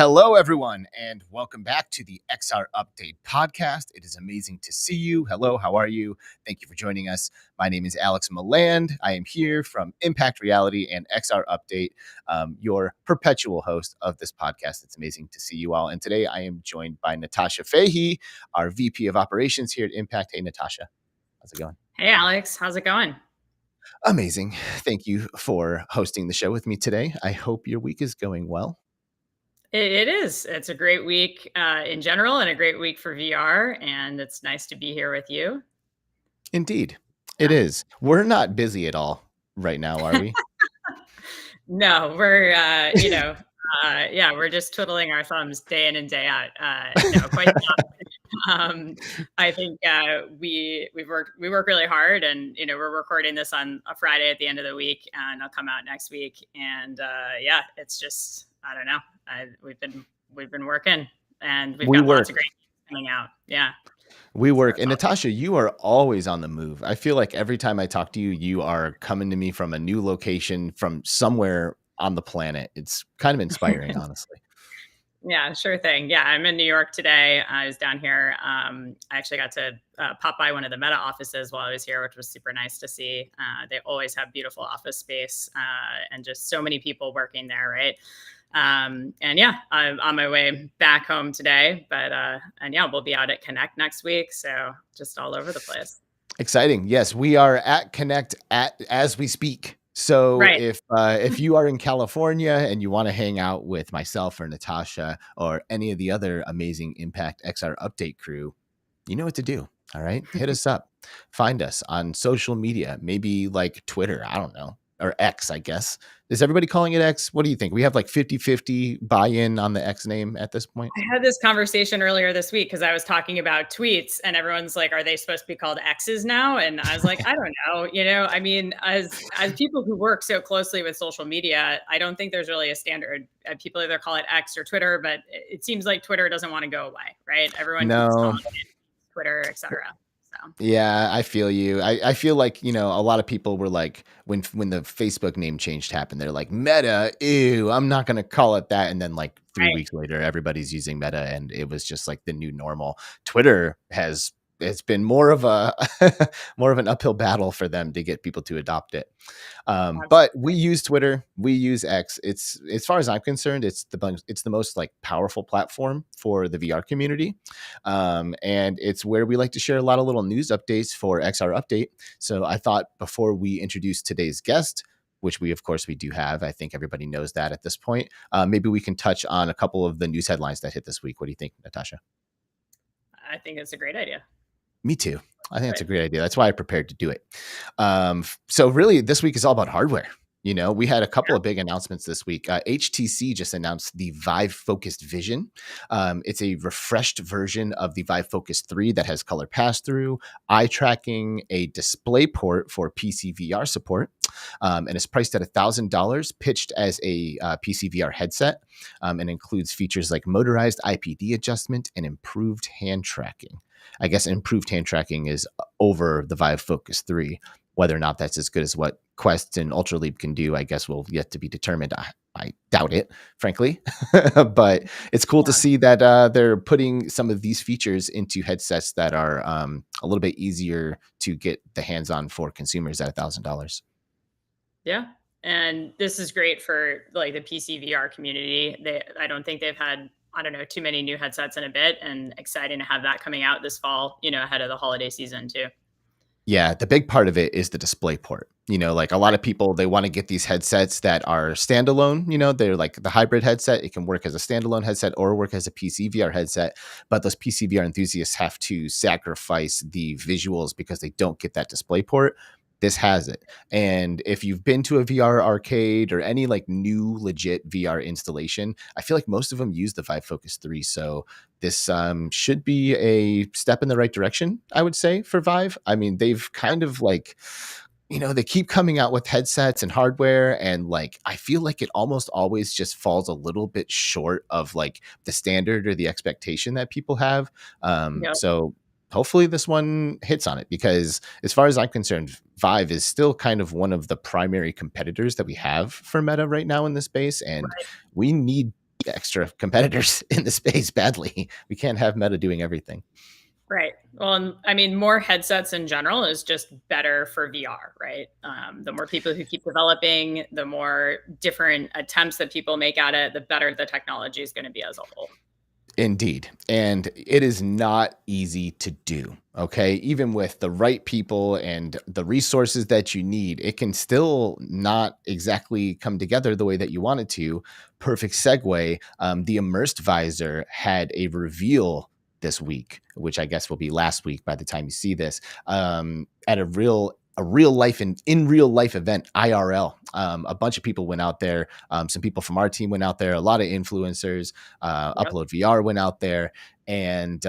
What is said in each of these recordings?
Hello, everyone, and welcome back to the XR Update podcast. It is amazing to see you. Hello, how are you? Thank you for joining us. My name is Alex Milland. I am here from Impact Reality and XR Update, your perpetual host of this podcast. It's amazing to see you all. And today I am joined by Natasha Fahey, our VP of Operations here at Impact. Hey, Natasha, how's it going? Hey, Alex, how's it going? Amazing. Thank you for hosting the show with me today. I hope your week is going well. It is. It's a great week in general and a great week for VR. And it's nice to be here with you. Indeed, it is. We're not busy at all right now, are we? No, we're, we're just twiddling our thumbs day in and day out. No, quite the opposite. I think we work really hard, and we're recording this on a Friday at the end of the week, and it'll come out next week. And it's just, I don't know. We've been working, and we've got lots of great things coming out. Yeah. We work. And Natasha, you are always on the move. I feel like every time I talk to you, you are coming to me from a new location from somewhere on the planet. It's kind of inspiring, honestly. Yeah, sure thing. Yeah, I'm in New York today. I was down here. I actually got to pop by one of the Meta offices while I was here, which was super nice to see. They always have beautiful office space and just so many people working there, right? I'm on my way back home today, but we'll be out at Connect next week. So just all over the place. Exciting. Yes, we are at Connect as we speak. So right. if you are in California and you want to hang out with myself or Natasha or any of the other amazing Impact XR Update crew, you know what to do. All right. Hit us up. Find us on social media, maybe like Twitter. I don't know. Or X, I guess. Is everybody calling it X? What do you think? We have like 50-50 buy-in on the X name at this point. I had this conversation earlier this week because I was talking about tweets and everyone's like, are they supposed to be called X's now? And I was like, I don't know. I mean, as people who work so closely with social media, I don't think there's really a standard. People either call it X or Twitter, but it seems like Twitter doesn't want to go away, right? Everyone keeps calling it Twitter, et cetera. Yeah, I feel you. I feel like, a lot of people were like, when the Facebook name change happened, they're like, Meta, ew, I'm not going to call it that. And then like 3 weeks later, everybody's using Meta and it was just like the new normal. Twitter it's been more of an uphill battle for them to get people to adopt it. But we use Twitter, we use X. It's, as far as I'm concerned, it's the most like powerful platform for the VR community. And it's where we like to share a lot of little news updates for XR Update. So I thought before we introduce today's guest, which we do have, I think everybody knows that at this point, maybe we can touch on a couple of the news headlines that hit this week. What do you think, Natasha? I think it's a great idea. Me too. I think that's a great idea. That's why I prepared to do it. So really, this week is all about hardware. We had a couple of big announcements this week. HTC just announced the Vive Focus Vision. It's a refreshed version of the Vive Focus 3 that has color pass-through, eye tracking, a display port for PC VR support, and it's priced at $1,000, pitched as a PC VR headset, and includes features like motorized IPD adjustment and improved hand tracking. I guess improved hand tracking is over the Vive Focus 3. Whether or not that's as good as what Quest and Ultra Leap can do, I guess will yet to be determined. I doubt it, frankly. But it's cool to see that they're putting some of these features into headsets that are a little bit easier to get the hands on for consumers at $1,000. Yeah. And this is great for like the PC VR community. I don't think they've had too many new headsets in a bit, and exciting to have that coming out this fall, ahead of the holiday season too. Yeah, the big part of it is the display port. Like a lot of people, they want to get these headsets that are standalone. They're like the hybrid headset. It can work as a standalone headset or work as a PC VR headset. But those PC VR enthusiasts have to sacrifice the visuals because they don't get that display port. This has it. And if you've been to a VR arcade or any like new legit VR installation, I feel like most of them use the Vive Focus 3. So this should be a step in the right direction, I would say, for Vive. I mean, they've kind of like, they keep coming out with headsets and hardware. And like, I feel like it almost always just falls a little bit short of like the standard or the expectation that people have. So hopefully this one hits on it, because as far as I'm concerned, Vive is still kind of one of the primary competitors that we have for Meta right now in this space. And we need extra competitors in the space badly. We can't have Meta doing everything. Right. Well, I mean, more headsets in general is just better for VR, right? The more people who keep developing, the more different attempts that people make at it, the better the technology is going to be as a whole. Indeed. And it is not easy to do. Okay. Even with the right people and the resources that you need, it can still not exactly come together the way that you want it to. Perfect segue. The Immersed Visor had a reveal this week, which I guess will be last week by the time you see this, at a real life and in real life event, IRL. A bunch of people went out there. Some people from our team went out there. A lot of influencers. Yep. Upload VR went out there, and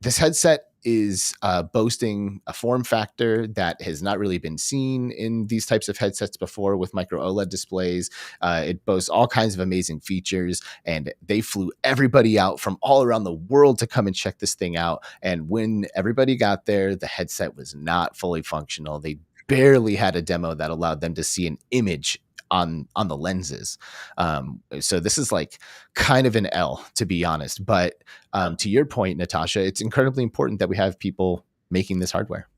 this headset is boasting a form factor that has not really been seen in these types of headsets before with micro OLED displays. It boasts all kinds of amazing features, and they flew everybody out from all around the world to come and check this thing out. And when everybody got there, the headset was not fully functional. They barely had a demo that allowed them to see an image on the lenses. So this is like kind of an L, to be honest. But to your point, Natasha, it's incredibly important that we have people making this hardware.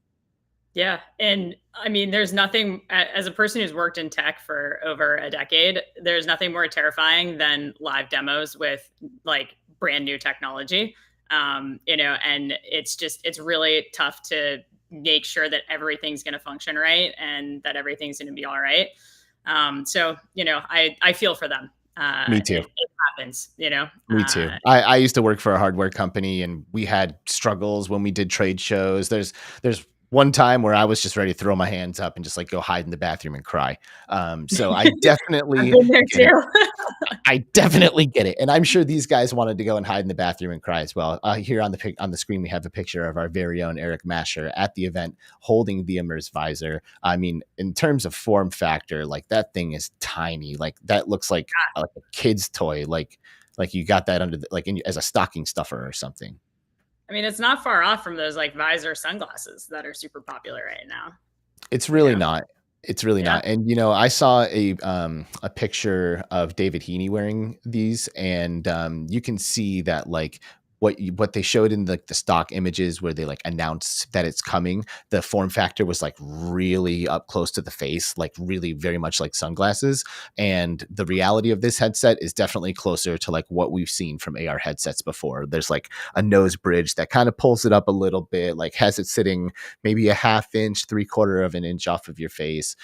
Yeah. And I mean, there's nothing, as a person who's worked in tech for over a decade, there's nothing more terrifying than live demos with like brand new technology. And it's really tough to make sure that everything's going to function right and that everything's going to be all right. So, I feel for them. Me too. It happens, Me too. I used to work for a hardware company, and we had struggles when we did trade shows. There's one time where I was just ready to throw my hands up and just like go hide in the bathroom and cry. So I definitely I've been there too. I definitely get it. And I'm sure these guys wanted to go and hide in the bathroom and cry as well. Here on the screen, we have a picture of our very own Eric Masher at the event holding the Immersed Visor. I mean, in terms of form factor, like that thing is tiny. Like that looks like a kid's toy. Like you got that under as a stocking stuffer or something. I mean, it's not far off from those like visor sunglasses that are super popular right now. It's really not. It's really not. And I saw a picture of David Heaney wearing these, and you can see that like what they showed in the stock images where they like announced that it's coming, the form factor was like really up close to the face, like really very much like sunglasses. And the reality of this headset is definitely closer to like what we've seen from AR headsets before. There's like a nose bridge that kind of pulls it up a little bit, like has it sitting maybe a half inch, 3/4 of an inch off of your face.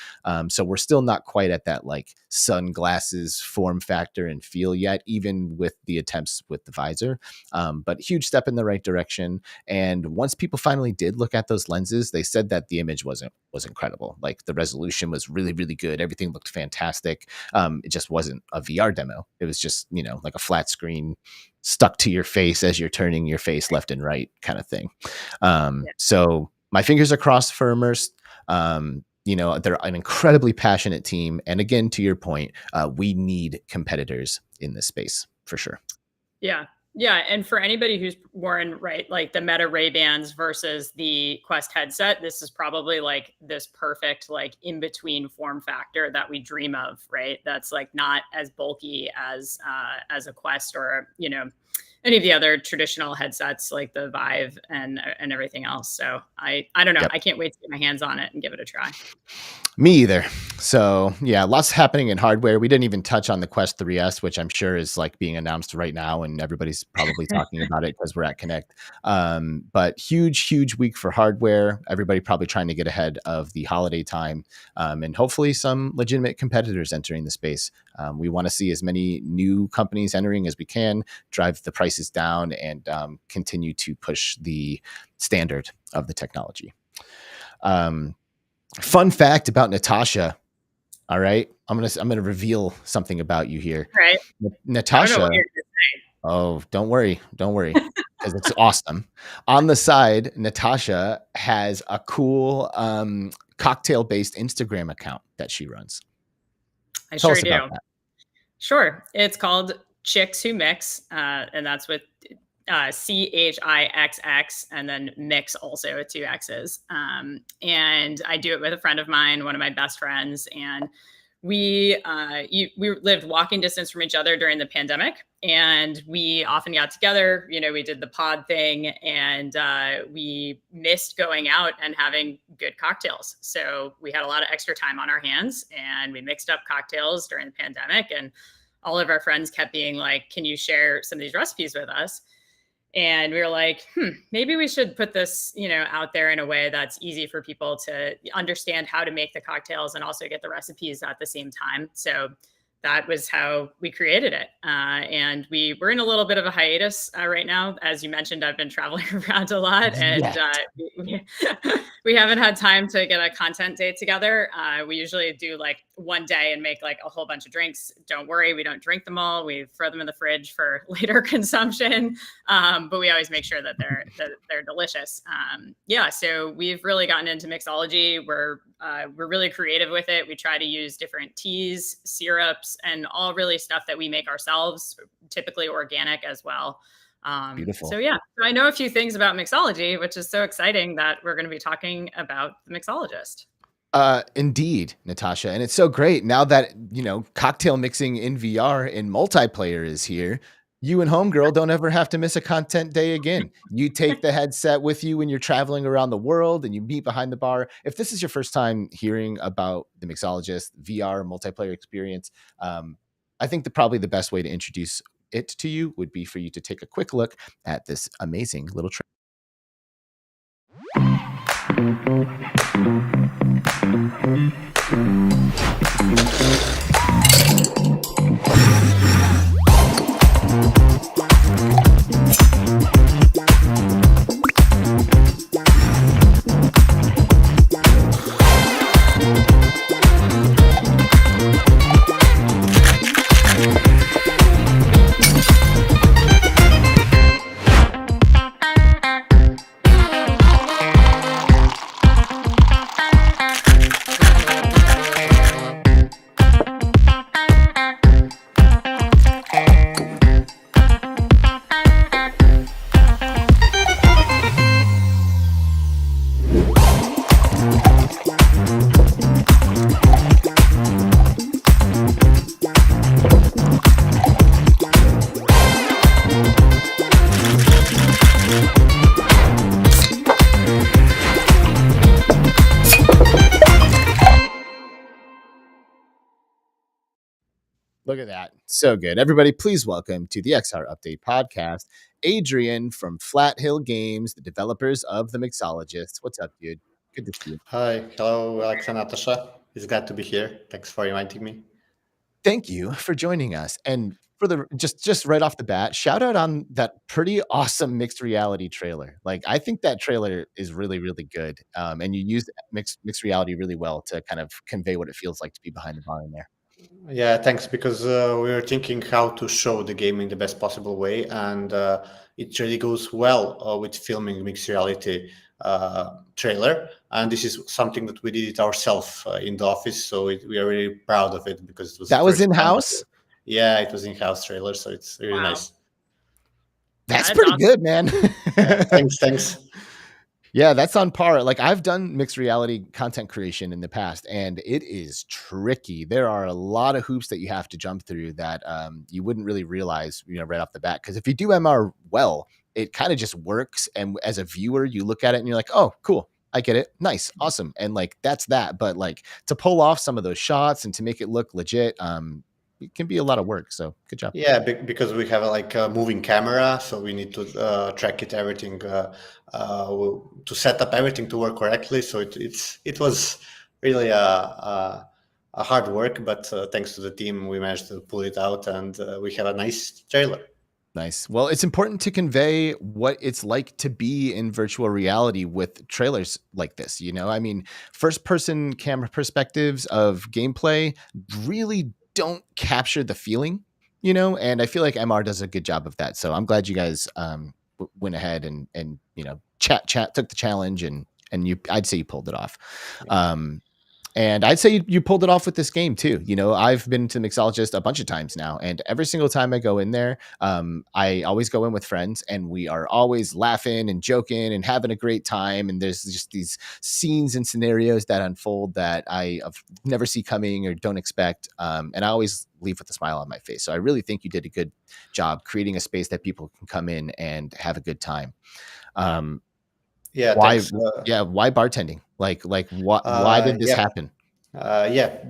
So we're still not quite at that like sunglasses form factor and feel yet, even with the attempts with the visor. But huge step in the right direction. And once people finally did look at those lenses, they said that the image was incredible. Like the resolution was really, really good. Everything looked fantastic. It just wasn't a VR demo. It was just, like a flat screen stuck to your face as you're turning your face left and right kind of thing. So my fingers are crossed for Immersed. They're an incredibly passionate team. And again, to your point, we need competitors in this space for sure. Yeah. Yeah. And for anybody who's worn, right, like the Meta Ray-Bans versus the Quest headset, this is probably like this perfect, like in between form factor that we dream of, right? That's like not as bulky as a Quest or, any of the other traditional headsets like the Vive and everything else. So I don't know. Yep. I can't wait to get my hands on it and give it a try. Me either. So yeah, lots happening in hardware. We didn't even touch on the Quest 3S, which I'm sure is like being announced right now, and everybody's probably talking about it because we're at Connect. But huge week for hardware. Everybody probably trying to get ahead of the holiday time, and hopefully some legitimate competitors entering the space. We want to see as many new companies entering as we can, drive the prices down, and continue to push the standard of the technology. Fun fact about Natasha. All right, I'm gonna reveal something about you here. Right, Natasha. Oh, don't worry, because it's awesome. On the side, Natasha has a cool cocktail-based Instagram account that she runs. I sure do. Sure, it's called ChixxwhoMixx, and that's with CHIXX and then mix also with 2 X's. And I do it with a friend of mine, one of my best friends. And we lived walking distance from each other during the pandemic, and we often got together. We did the pod thing, and we missed going out and having good cocktails. So we had a lot of extra time on our hands, and we mixed up cocktails during the pandemic. And all of our friends kept being like, "Can you share some of these recipes with us?" And we were like, maybe we should put this, out there in a way that's easy for people to understand how to make the cocktails and also get the recipes at the same time. So that was how we created it. And we're in a little bit of a hiatus right now. As you mentioned, I've been traveling around a lot, and we haven't had time to get a content day together. We usually do like one day and make like a whole bunch of drinks. Don't worry, we don't drink them all. We throw them in the fridge for later consumption. But we always make sure that they're delicious. So we've really gotten into mixology. We're really creative with it. We try to use different teas, syrups, and all really stuff that we make ourselves, typically organic as well. Beautiful. So I know a few things about mixology, which is so exciting that we're going to be talking about the Mixologist. Indeed, Natasha. And it's so great now that, cocktail mixing in VR in multiplayer is here. You and Homegirl don't ever have to miss a content day again. You take the headset with you when you're traveling around the world and you meet behind the bar. If this is your first time hearing about the Mixologist VR multiplayer experience, I think probably the best way to introduce it to you would be for you to take a quick look at this amazing little trailer. Look at that. So good. Everybody, please welcome to the XR Update podcast, Adrian from Flat Hill Games, the developers of the Mixologist. What's up, dude? Good to see you. Hi. Hello, Alex and Natasha. It's glad to be here. Thanks for inviting me. Thank you for joining us. And for the just right off the bat, shout out on that pretty awesome mixed reality trailer. Like, I think that trailer is really, really good. And you used mixed reality really well to kind of convey what it feels like to be behind the bar in there. Yeah, thanks. Because we were thinking how to show the game in the best possible way, and it really goes well with filming mixed reality trailer. And this is something that we did it ourselves in the office, so we are really proud of it because it was was in house. Yeah, it was in house trailer, so it's really nice. That's pretty awesome. Good, man. Yeah, thanks. Yeah, that's on par. Like, I've done mixed reality content creation in the past, and it is tricky. There are a lot of hoops that you have to jump through that you wouldn't really realize, right off the bat. Because if you do MR well, it kind of just works. And as a viewer, you look at it and you're like, oh, cool. I get it. Nice. Awesome. And like, that's that. But like, to pull off some of those shots and to make it look legit, it can be a lot of work. So good job. Yeah, because we have a moving camera, so we need to track it, everything, to set up everything to work correctly. So it was really a hard work, but thanks to the team, we managed to pull it out, and we have a nice trailer. Nice. Well, it's important to convey what it's like to be in virtual reality with trailers like this. I mean, first person camera perspectives of gameplay really don't capture the feeling, and I feel like MR does a good job of that. So I'm glad you guys went ahead and chat took the challenge and I'd say you pulled it off. And I'd say you pulled it off with this game too. You know, I've been to Mixologist a bunch of times now, and every single time I go in there, I always go in with friends, and we are always laughing and joking and having a great time. And there's just these scenes and scenarios that unfold that I never see coming or don't expect. And I always leave with a smile on my face. So I really think you did a good job creating a space that people can come in and have a good time. Yeah, Why? thanks. Why bartending? Why did this happen?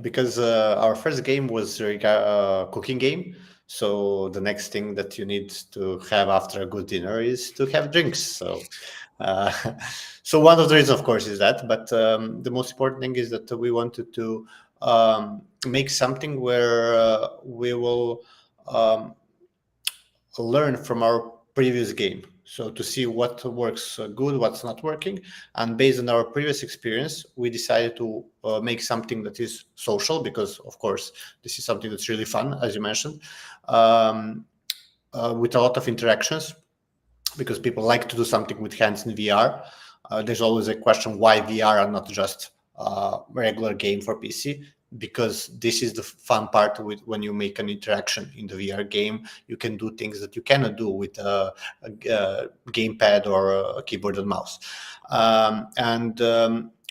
Because our first game was a cooking game. So the next thing that you need to have after a good dinner is to have drinks. So, uh, so one of the reasons, of course, is that. But the most important thing is that we wanted to make something where we will learn from our previous game. So to see what works good, what's not working. And based on our previous experience, we decided to make something that is social, because of course, this is something that's really fun, as you mentioned, with a lot of interactions, because people like to do something with hands in VR. There's always a question why VR and not just regular game for PC, because this is the fun part with when you make an interaction in the VR game. You can do things that you cannot do with a gamepad or a keyboard and mouse.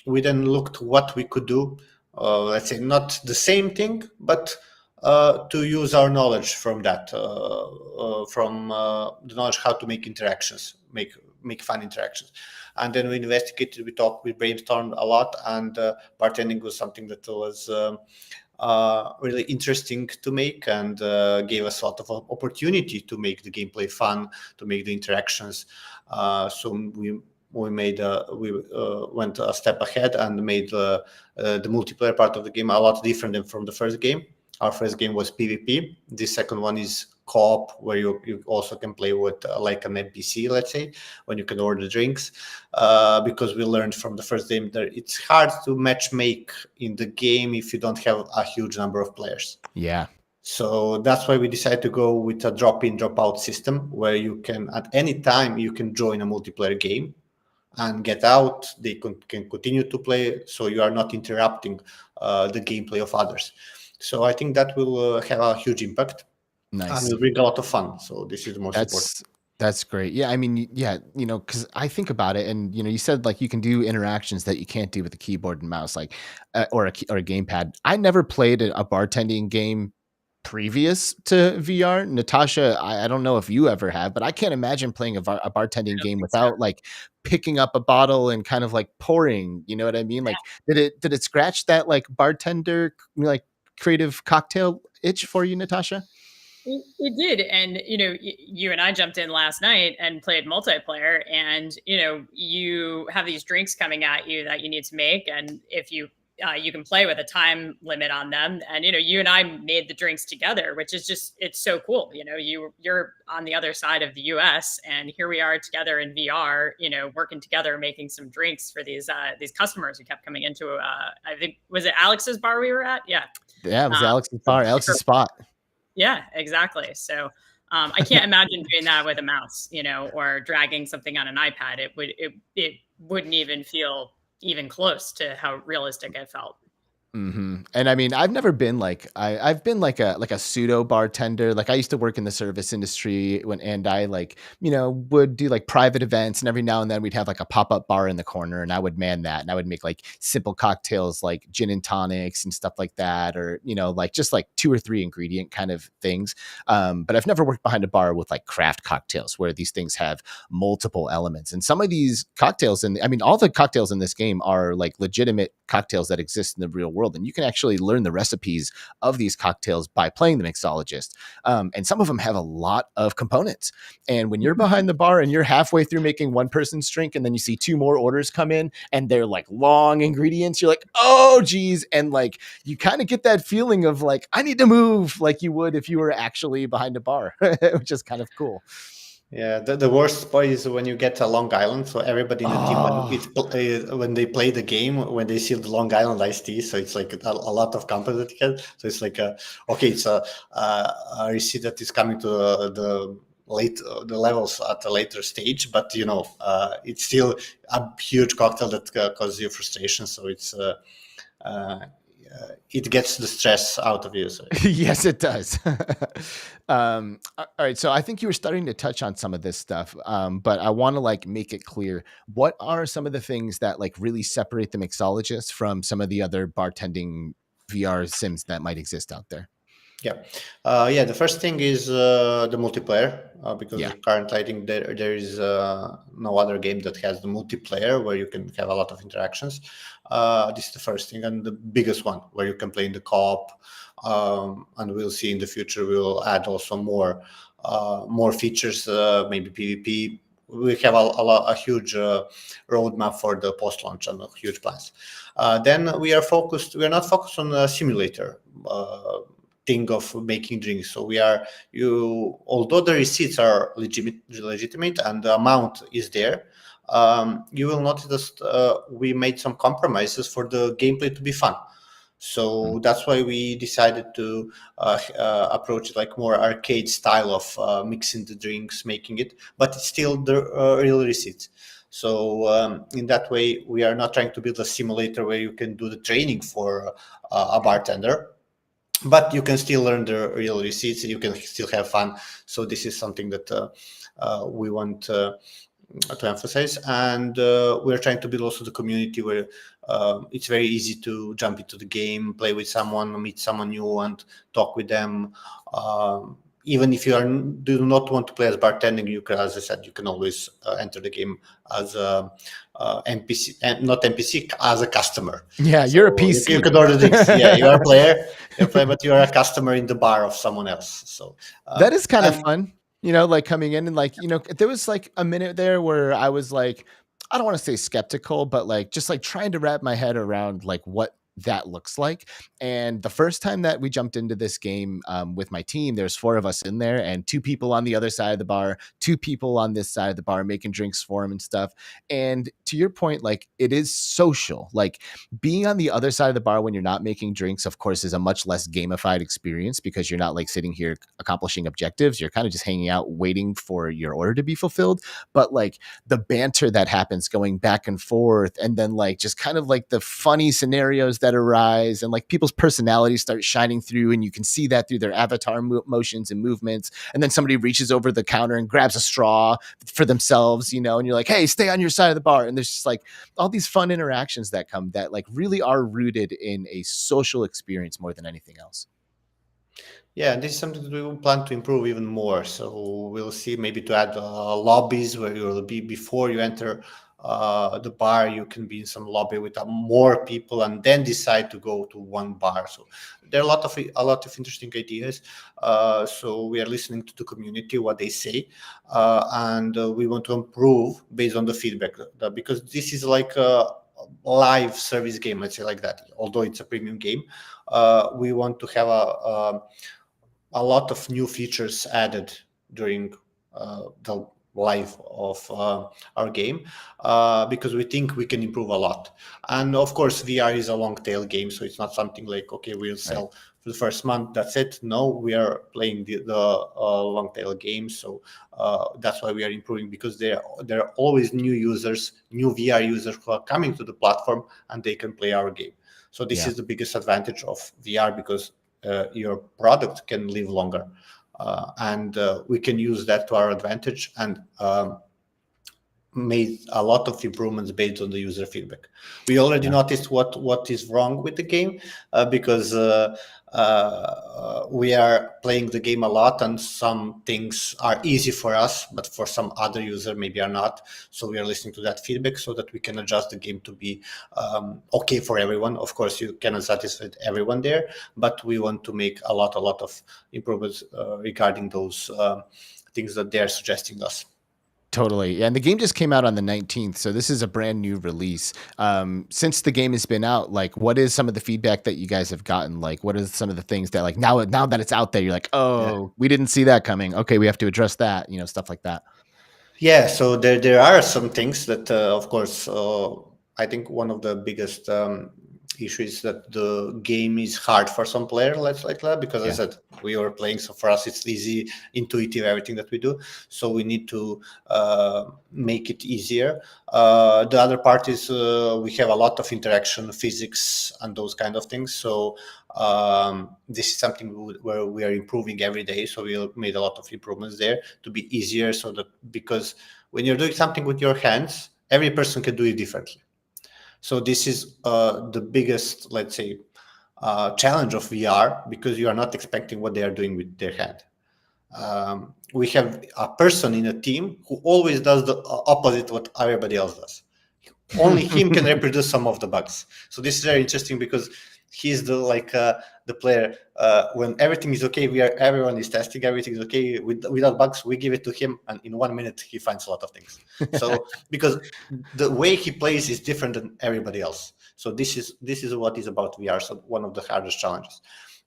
We then looked what we could do. Let's say not the same thing, but to use our knowledge from that, from the knowledge how to make interactions, make fun interactions. And then we investigated, we talked, we brainstormed a lot, and bartending was something that was really interesting to make, and gave us a lot of opportunity to make the gameplay fun, to make the interactions. So we went a step ahead and made the multiplayer part of the game a lot different than from the first game. Our first game was PvP. The second one is co-op, where you also can play with like an NPC, let's say, when you can order drinks. Because we learned from the first game that it's hard to match make in the game if you don't have a huge number of players. Yeah. So that's why we decided to go with a drop-in, drop-out system, where you can, at any time, you can join a multiplayer game and get out. They can continue to play, so you are not interrupting the gameplay of others. So I think that will have a huge impact. Nice. And will bring a lot of fun. So this is the most important. That's great. Yeah, I mean, yeah, you know, because I think about it, and you know, you said like you can do interactions that you can't do with a keyboard and mouse, like or a gamepad. I never played a bartending game previous to VR. Natasha, I don't know if you ever have, but I can't imagine playing a bartending game without like picking up a bottle and kind of like pouring. You know what I mean? Like, did it scratch that like bartender like creative cocktail itch for you, Natasha? It did. And, you know, you and I jumped in last night and played multiplayer, and, you know, you have these drinks coming at you that you need to make. And if you can play with a time limit on them, and, you know, you and I made the drinks together, which is just, it's so cool. You know, you're on the other side of the US, and here we are together in VR, you know, working together, making some drinks for these customers who kept coming into, I think, was it Alex's bar we were at? Yeah. Yeah, it was Alex's bar, Alex's spot. Yeah, exactly. So I can't imagine doing that with a mouse, you know, or dragging something on an iPad. It wouldn't even feel even close to how realistic it felt. Mm-hmm. And I mean, I've never been like I've been like a pseudo bartender. Like I used to work in the service industry and I like, you know, would do like private events, and every now and then we'd have like a pop-up bar in the corner, and I would man that, and I would make like simple cocktails like gin and tonics and stuff like that, or you know, like just like 2 or 3 ingredient kind of things. But I've never worked behind a bar with like craft cocktails where these things have multiple elements. And some of these cocktails, and I mean all the cocktails in this game are like legitimate cocktails that exist in the real world. And you can actually learn the recipes of these cocktails by playing the Mixologist. And some of them have a lot of components. And when you're behind the bar and you're halfway through making one person's drink, and then you see 2 more orders come in and they're like long ingredients, you're like, oh, geez. And like, you kind of get that feeling of like, I need to move, like you would if you were actually behind a bar, which is kind of cool. Yeah, the worst part is when you get to Long Island. So everybody in the team, when they play the game, when they see the Long Island iced tea, so it's like a lot of company that you get. So it's like, okay, it's a receipt that is coming to the levels at a later stage, but you know, it's still a huge cocktail that causes you frustration. So it's it gets the stress out of you. So. Yes, it does. All right. So I think you were starting to touch on some of this stuff, but I want to like make it clear. What are some of the things that like really separate the Mixologist from some of the other bartending VR sims that might exist out there? Yeah. The first thing is the multiplayer, because Yeah. currently I think there is no other game that has the multiplayer where you can have a lot of interactions. This is the first thing, and the biggest one where you can play in the co-op. And we'll see in the future we'll add also more features, maybe PvP. We have a huge roadmap for the post-launch and huge plans. Then we are not focused on a simulator thing of making drinks. So although the receipts are legitimate and the amount is there, you will notice that we made some compromises for the gameplay to be fun. So that's why we decided to approach it like more arcade style of mixing the drinks, making it, but it's still the real receipts. So in that way, we are not trying to build a simulator where you can do the training for a bartender, but you can still learn the real receipts. You can still have fun. So this is something that we want to emphasize, and we're trying to build also the community where it's very easy to jump into the game, play with someone, meet someone new, and talk with them. Even if you do not want to play as bartending, you can, as I said, you can always enter the game as a NPC, and not NPC, as a customer. Yeah, so you're a PC. You can order drinks. Yeah, you are a player, but you are a customer in the bar of someone else. So that is kind of fun. You know, like coming in and like, you know, there was like a minute there where I was like, I don't want to say skeptical, but like just like trying to wrap my head around like what that looks like. And the first time that we jumped into this game with my team, there's 4 of us in there and 2 people on the other side of the bar, 2 people on this side of the bar making drinks for them and stuff. And to your point, like it is social. Like being on the other side of the bar when you're not making drinks, of course, is a much less gamified experience because you're not like sitting here accomplishing objectives. You're kind of just hanging out waiting for your order to be fulfilled. But like the banter that happens going back and forth, and then like just kind of like the funny scenarios that arise, and like people's personalities start shining through, and you can see that through their avatar motions and movements. And then somebody reaches over the counter and grabs a straw for themselves, you know, and you're like, hey, stay on your side of the bar. And there's just like all these fun interactions that come that like really are rooted in a social experience more than anything else. Yeah, this is something that we will plan to improve even more. So we'll see, maybe to add lobbies where you will be before you enter the bar. You can be in some lobby with more people, and then decide to go to one bar. So there are a lot of interesting ideas. So we are listening to the community, what they say, and we want to improve based on the feedback, because this is like a live service game, let's say like that. Although it's a premium game, we want to have a lot of new features added during the life of our game, because we think we can improve a lot. And of course, VR is a long tail game, so it's not something like, okay, we'll sell for the first month, that's it. No, we are playing the long tail game. So that's why we are improving, because there are always new users, new VR users who are coming to the platform, and they can play our game. So this is the biggest advantage of VR, because your product can live longer, and we can use that to our advantage, and made a lot of improvements based on the user feedback. We already noticed what is wrong with the game, because we are playing the game a lot, and some things are easy for us, but for some other user maybe are not. So we are listening to that feedback so that we can adjust the game to be okay for everyone. Of course, you cannot satisfy everyone there, but we want to make a lot of improvements regarding those things that they are suggesting us. Totally. And the game just came out on the 19th. So this is a brand new release. Since the game has been out, like what is some of the feedback that you guys have gotten? Like what are some of the things that like now that it's out there, you're like, oh, we didn't see that coming. Okay, we have to address that, you know, stuff like that. Yeah, so there are some things that, of course, I think one of the biggest issue is that the game is hard for some players, let's like that, because I said we were playing, so for us it's easy, intuitive, everything that we do. So we need to make it easier. The other part is we have a lot of interaction, physics, and those kind of things. So this is something where we are improving every day. So we made a lot of improvements there to be easier. So that, because when you're doing something with your hands, every person can do it differently. So this is the biggest, let's say, challenge of VR, because you are not expecting what they are doing with their hand. We have a person in a team who always does the opposite what everybody else does. Only him can reproduce some of the bugs. So this is very interesting, because he's the player. When everything is okay, everyone is testing, everything is okay without bugs. We give it to him, and in 1 minute he finds a lot of things. So because the way he plays is different than everybody else. So this is what is about VR. So one of the hardest challenges.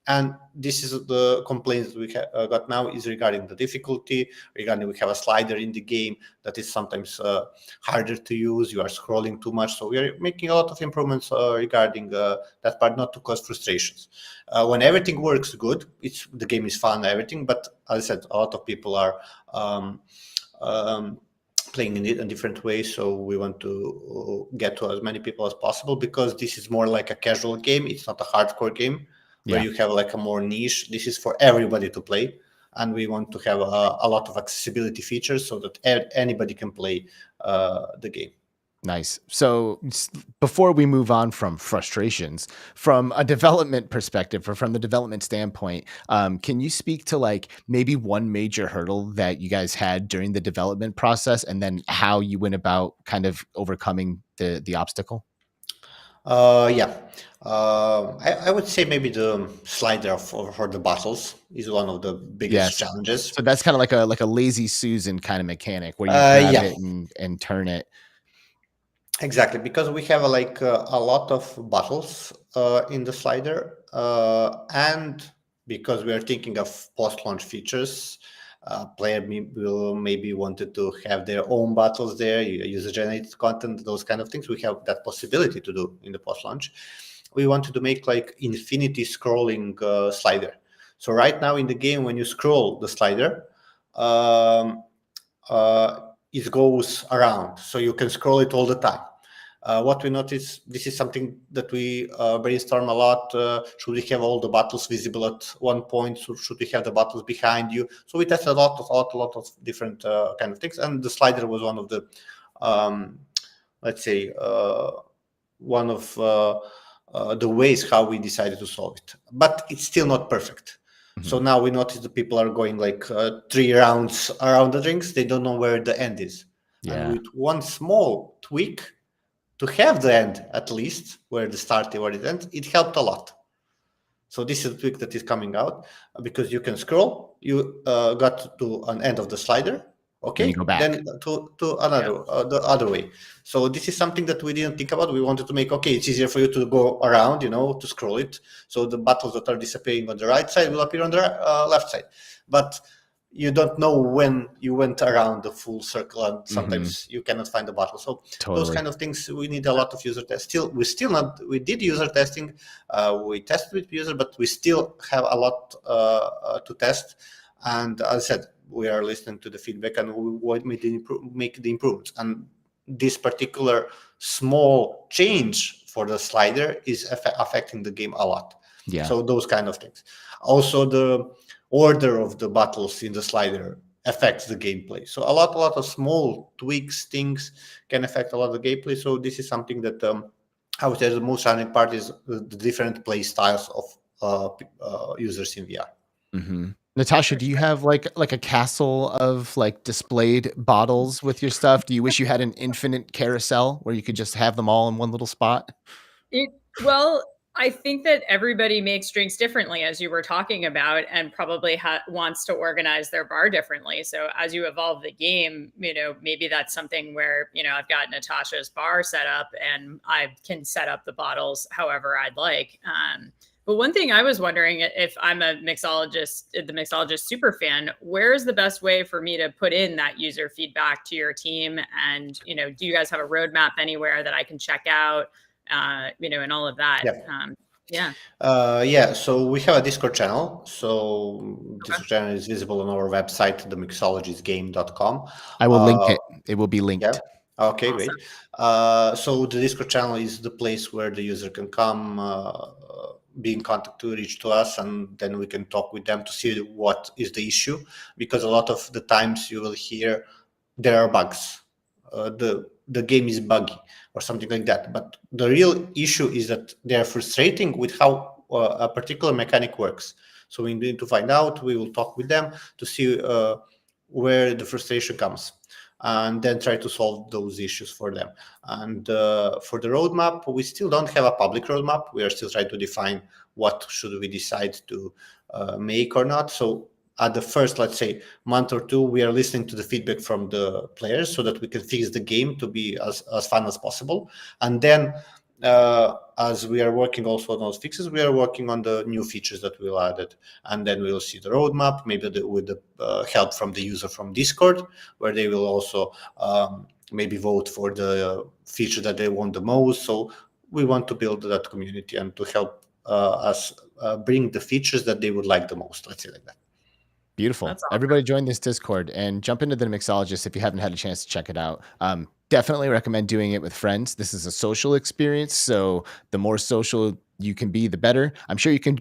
And this is the complaints we got now is regarding the difficulty, regarding we have a slider in the game that is sometimes harder to use. You are scrolling too much. So we are making a lot of improvements regarding that part, not to cause frustrations. When everything works good, the game is fun, everything. But as I said, a lot of people are playing in it in different ways. So we want to get to as many people as possible, because this is more like a casual game. It's not a hardcore game where you have like a more niche. This is for everybody to play, and we want to have a lot of accessibility features so that anybody can play the game. Nice. So before we move on from frustrations, from a development perspective, or from the development standpoint, can you speak to like maybe one major hurdle that you guys had during the development process, and then how you went about kind of overcoming the obstacle? I would say maybe the slider for the battles is one of the biggest challenges. So that's kind of like a lazy Susan kind of mechanic where you grab it and turn it. Exactly, because we have a lot of battles in the slider, and because we are thinking of post-launch features, player will maybe wanted to have their own battles there, user-generated content, those kind of things. We have that possibility to do in the post-launch. We wanted to make like infinity scrolling slider. So right now in the game, when you scroll the slider, it goes around, so you can scroll it all the time. What we noticed, this is something that we brainstorm a lot. Should we have all the battles visible at one point? Should we have the battles behind you? So we tested a lot of different kind of things, and the slider was one of the, let's say, one of the ways how we decided to solve it. But it's still not perfect. Mm-hmm. So now we notice the people are going like 3 rounds around the rings. They don't know where the end is. Yeah. And with one small tweak, to have the end at least where the start and where it ends, it helped a lot. So this is a tweak that is coming out, because you can scroll. You got to an end of the slider. Okay, then you go back. Then to another the other way. So this is something that we didn't think about. We wanted to make it's easier for you to go around, to scroll it. So the battles that are disappearing on the right side will appear on the left side. But you don't know when you went around the full circle, and sometimes you cannot find the battle. So those kind of things, we need a lot of user tests. We did user testing. We tested with user, but we still have a lot to test. And as I said, we are listening to the feedback, and we want to make the improvements. And this particular small change for the slider is affecting the game a lot. Yeah. So those kind of things. Also, the order of the battles in the slider affects the gameplay. So a lot of small tweaks, things can affect a lot of the gameplay. So this is something that I would say the most challenging part is the different play styles of users in VR. Mm-hmm. Natasha, do you have like a castle of like displayed bottles with your stuff? Do you wish you had an infinite carousel where you could just have them all in one little spot? Well, I think that everybody makes drinks differently, as you were talking about, and probably wants to organize their bar differently. So as you evolve the game, maybe that's something where, I've got Natasha's bar set up and I can set up the bottles however I'd like. But one thing I was wondering, if I'm the Mixologist super fan, where's the best way for me to put in that user feedback to your team? And, do you guys have a roadmap anywhere that I can check out and all of that. Yeah. Yeah. So we have a Discord channel. So Okay. Discord channel is visible on our website, themixologistgame.com. I will link it. It will be linked. Yeah. Okay, Awesome. great. So the Discord channel is the place where the user can come, be in contact to reach to us, and then we can talk with them to see what is the issue. Because a lot of the times you will hear there are bugs, the game is buggy or something like that. But the real issue is that they are frustrating with how a particular mechanic works. So we need to find out. We will talk with them to see where the frustration comes, and then try to solve those issues for them. And for the roadmap, we still don't have a public roadmap. We are still trying to define what should we decide to make or not. So at the first, let's say, month or two, we are listening to the feedback from the players so that we can fix the game to be as fun as possible. And then as we are working also on those fixes, we are working on the new features that we'll added. And then we'll see the roadmap, maybe with the help from the user from Discord, where they will also maybe vote for the feature that they want the most. So we want to build that community and to help us bring the features that they would like the most. Let's say like that. Beautiful. That's awesome. Everybody join this Discord and jump into the Mixologist if you haven't had a chance to check it out. Definitely recommend doing it with friends. This is a social experience, so the more social you can be, the better. I'm sure you can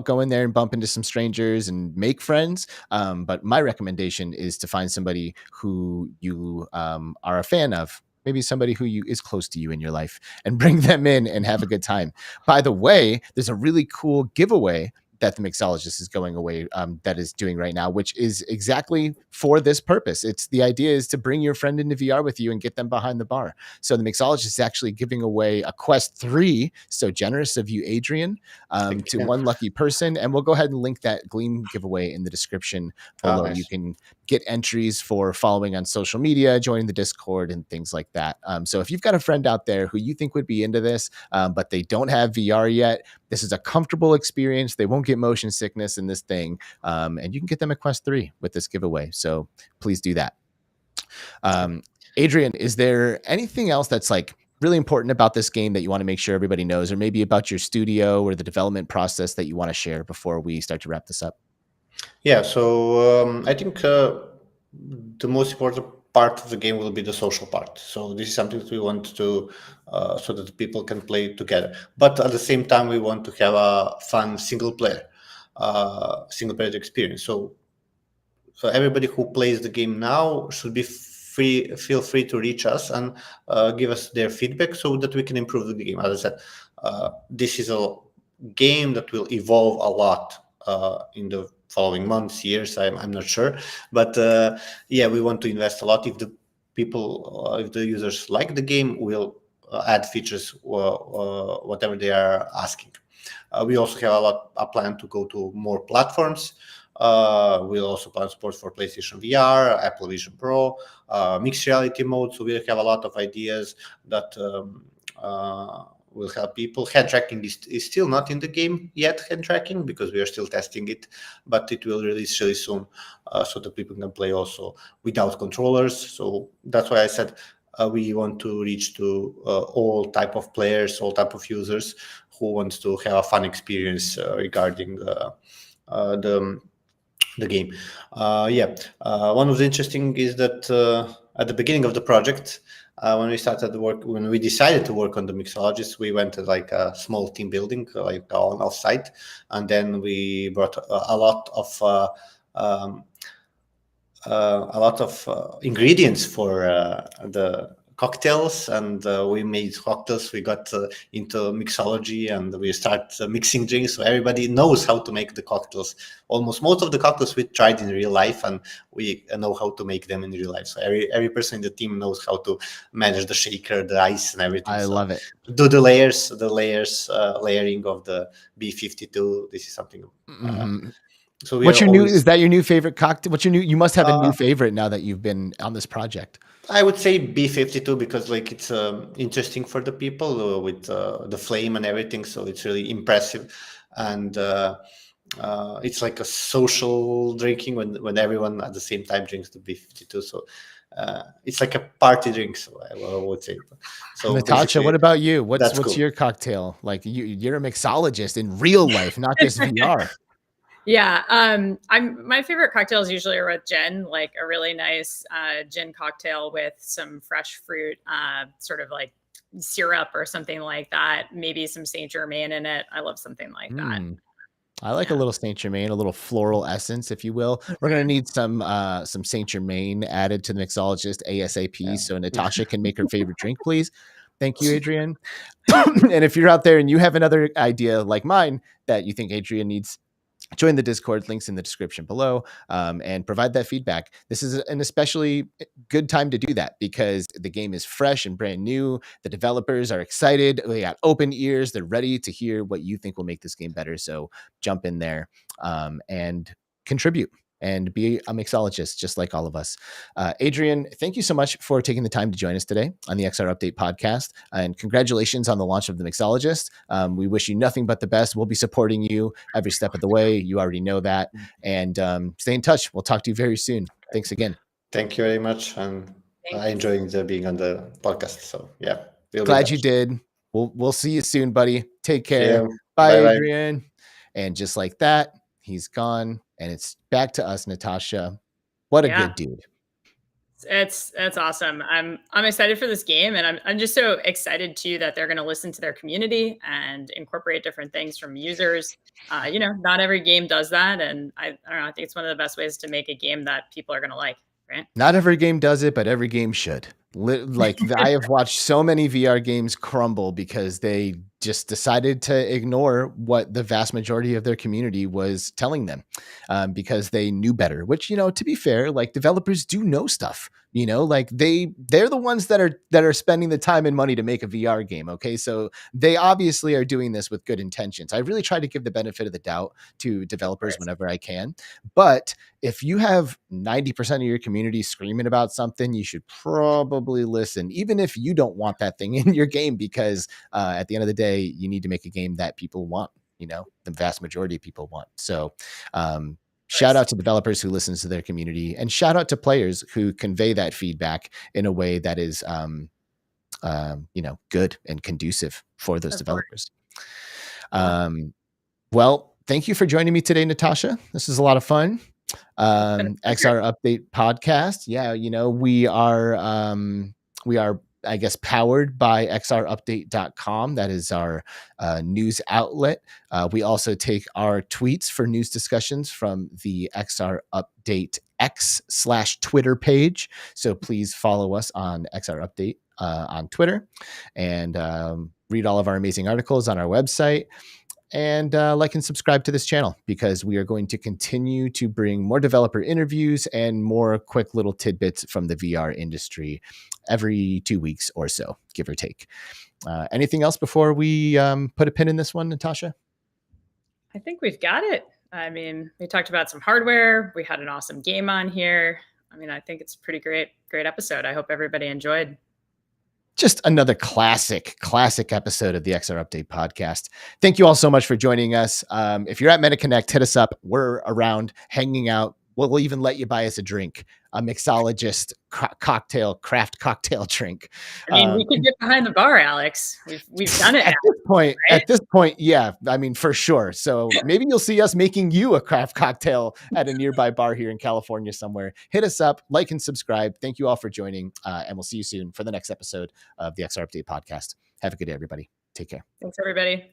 go in there and bump into some strangers and make friends. But my recommendation is to find somebody who you are a fan of, maybe somebody who is close to you in your life, and bring them in and have a good time. By the way, there's a really cool giveaway that the Mixologist is going away that is doing right now, which is exactly for this purpose. It's the idea is to bring your friend into VR with you and get them behind the bar. So the Mixologist is actually giving away a Quest 3. So generous of you, Adrian, to one lucky person. And we'll go ahead and link that Gleam giveaway in the description below. Nice. You can get entries for following on social media, joining the Discord, and things like that. So if you've got a friend out there who you think would be into this, but they don't have VR yet, this is a comfortable experience. They won't get motion sickness in this thing. And you can get them a Quest 3 with this giveaway. So please do that. Adrian, is there anything else that's like really important about this game that you want to make sure everybody knows, or maybe about your studio or the development process that you want to share before we start to wrap this up? Yeah, so I think the most important part of the game will be the social part. So this is something that we want to, so that people can play together. But at the same time, we want to have a fun single player experience. So everybody who plays the game now should be feel free to reach us and give us their feedback so that we can improve the game. As I said, this is a game that will evolve a lot in the following months, years. I'm not sure, but yeah, we want to invest a lot. If the people, if the users like the game, we'll add features, whatever they are asking. We also have a plan to go to more platforms. We'll also plan support for PlayStation VR, Apple Vision Pro, mixed reality mode. So we have a lot of ideas that will help people. Hand tracking is still not in the game yet, hand tracking, because we are still testing it, but it will release really soon so that people can play also without controllers. So that's why I said we want to reach to all type of players, all type of users who want to have a fun experience regarding the game. One of the interesting is that at the beginning of the project, when we decided to work on the Mixologist, we went to like a small team building, like on offsite, and then we brought a lot of ingredients for the cocktails, and we made cocktails. We got into mixology, and we start mixing drinks, so everybody knows how to make the cocktails. Almost most of the cocktails we tried in real life, and we know how to make them in real life. So every person in the team knows how to manage the shaker, the ice, and everything. I love it. Do the layers layering of the B52. This is something. So what's your new? Is that your new favorite cocktail? What's your new? You must have a new favorite now that you've been on this project. I would say B52 because like it's interesting for the people with the flame and everything. So it's really impressive, and it's like a social drinking when everyone at the same time drinks the B52. So it's like a party drink, so I would say. So Natasha, what about you? What's cool. your cocktail? Like you're a mixologist in real life, not just VR. Yeah, my favorite cocktails usually are with gin, like a really nice gin cocktail with some fresh fruit, sort of like syrup or something like that. Maybe some Saint Germain in it. I love something like that. I like a little Saint Germain, a little floral essence, if you will. We're gonna need some Saint Germain added to the Mixologist ASAP, so Natasha can make her favorite drink, please. Thank you, Adrian. And if you're out there and you have another idea like mine that you think Adrian needs, join the Discord, links in the description below, and provide that feedback. This is an especially good time to do that because the game is fresh and brand new. The developers are excited. They got open ears. They're ready to hear what you think will make this game better. So jump in there and contribute and be a mixologist just like all of us. Adrian, thank you so much for taking the time to join us today on the XR Update podcast. And congratulations on the launch of the Mixologist. We wish you nothing but the best. We'll be supporting you every step of the way. You already know that. And stay in touch. We'll talk to you very soon. Thanks again. Thank you very much. And I enjoyed being on the podcast. So yeah. Glad you did. We'll see you soon, buddy. Take care. Bye, Adrian. And just like that, he's gone. And it's back to us, Natasha. What a good dude. It's awesome. I'm excited for this game, and I'm just so excited too that they're going to listen to their community and incorporate different things from users. Not every game does that, and I don't know. I think it's one of the best ways to make a game that people are going to like. Right? Not every game does it, but every game should. Like I have watched so many VR games crumble because they just decided to ignore what the vast majority of their community was telling them because they knew better, which, to be fair, like developers do know stuff, like they're the ones that are spending the time and money to make a VR game. Okay. So they obviously are doing this with good intentions. I really try to give the benefit of the doubt to developers whenever I can. But if you have 90% of your community screaming about something, you should probably listen, even if you don't want that thing in your game, because at the end of the day, you need to make a game that people want, the vast majority of people want. So shout out to developers who listens to their community, and shout out to players who convey that feedback in a way that is, good and conducive for those developers. Well, thank you for joining me today, Natasha. This is a lot of fun. XR Update podcast. Yeah, we are I guess powered by xrupdate.com. That is our news outlet. We also take our tweets for news discussions from the XR Update X/Twitter page. So please follow us on XR Update on Twitter and read all of our amazing articles on our website. And like and subscribe to this channel because we are going to continue to bring more developer interviews and more quick little tidbits from the VR industry every 2 weeks or so, give or take. Anything else before we put a pin in this one, Natasha? I think we've got it. I mean, we talked about some hardware. We had an awesome game on here. I mean, I think it's a pretty great episode. I hope everybody enjoyed. Just another classic episode of the XR Update podcast. Thank you all so much for joining us. If you're at MetaConnect, hit us up. We're around hanging out. We'll even let you buy us a drink, a Mixologist craft cocktail drink. I mean, we could get behind the bar, Alex. We've done it at this point, yeah. I mean, for sure. So maybe you'll see us making you a craft cocktail at a nearby bar here in California somewhere. Hit us up, like and subscribe. Thank you all for joining, and we'll see you soon for the next episode of the XR Update podcast. Have a good day, everybody. Take care. Thanks, everybody.